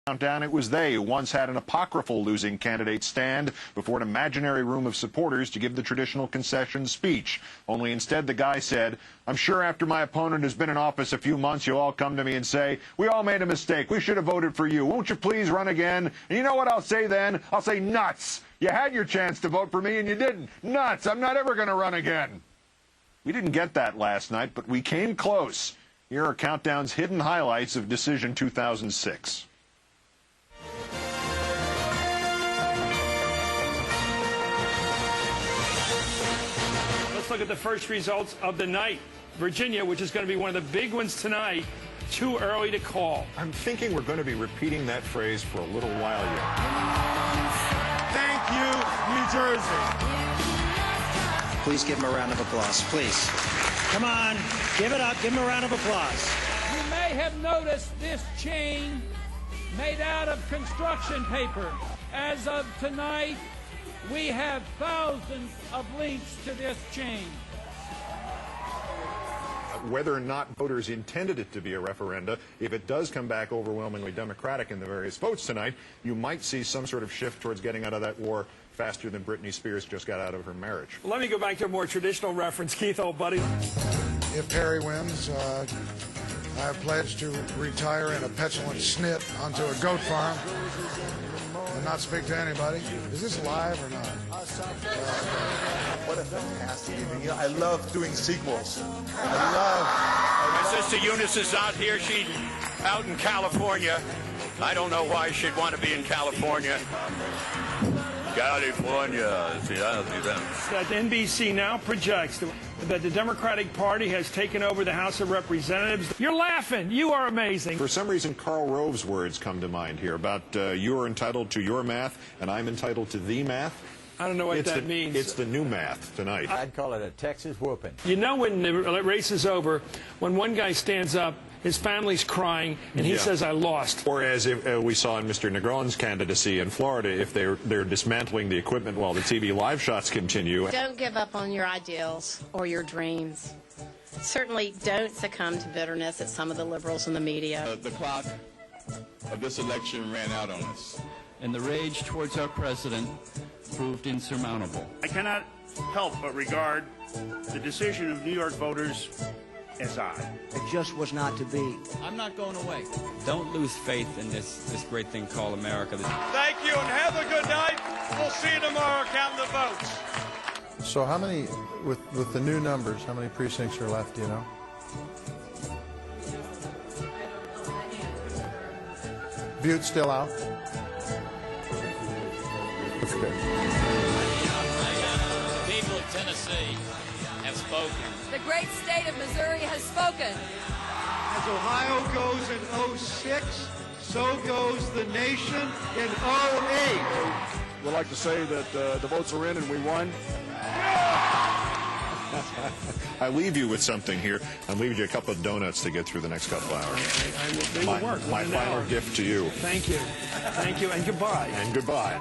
Countdown, it was they who once had an apocryphal losing candidate stand before an imaginary room of supporters to give the traditional concession speech. Only instead the guy said, "I'm sure after my opponent has been in office a few months, you'll all come to me and say, we all made a mistake. We should have voted for you. Won't you please run again?" And you know what I'll say then? I'll say, nuts. You had your chance to vote for me and you didn't. Nuts. I'm not ever going to run again. We didn't get that last night, but we came close. Here are Countdown's hidden highlights of Decision 2006. Let's look at the first results of the night. Virginia, which is going to be one of the big ones tonight, too early to call. I'm thinking we're going to be repeating that phrase for a little while yet. Thank you, New Jersey. Please give him a round of applause, please. Come on, give it up, give him a round of applause. You may have noticed this chain made out of construction paper. As of tonight, we have thousands of links to this chain. Whether or not voters intended it to be a referenda, if it does come back overwhelmingly Democratic in the various votes tonight, you might see some sort of shift towards getting out of that war faster than Britney Spears just got out of her marriage. Let me go back to a more traditional reference, Keith, old buddy. If Harry wins, I have pledged to retire in a petulant snit onto a goat farm and not speak to anybody. Is this live or not? What a fantastic evening. You know, I love doing sequels. My sister Eunice is not here. She's out in California. I don't know why she'd want to be in California. California. See, I don't do that. That NBC now projects that the Democratic Party has taken over the House of Representatives. You're laughing. You are amazing. For some reason, Karl Rove's words come to mind here about you are entitled to your math and I'm entitled to the math. I don't know what that means. It's the new math tonight. I'd call it a Texas whooping. You know when the race is over, when one guy stands up, his family's crying, and he says, I lost. Or as we saw in Mr. Negron's candidacy in Florida, if they're dismantling the equipment while the TV live shots continue. Don't give up on your ideals or your dreams. Certainly don't succumb to bitterness that some of the liberals in the media. The clock of this election ran out on us. And the rage towards our president proved insurmountable. I cannot help but regard the decision of New York voters as odd. It just was not to be. I'm not going away. Don't lose faith in this great thing called America. Thank you and have a good night. We'll see you tomorrow counting the votes. So how many, with the new numbers, how many precincts are left, do you know? Butte's still out? That's good. The people of Tennessee have spoken. The great state of Missouri has spoken. As Ohio goes in 06, so goes the nation in 08. We'd like to say that the votes are in and we won. I leave you with something here. I'm leaving you a couple of donuts to get through the next couple hours. They will work. My final gift to you. Thank you. Thank you, and goodbye. And goodbye.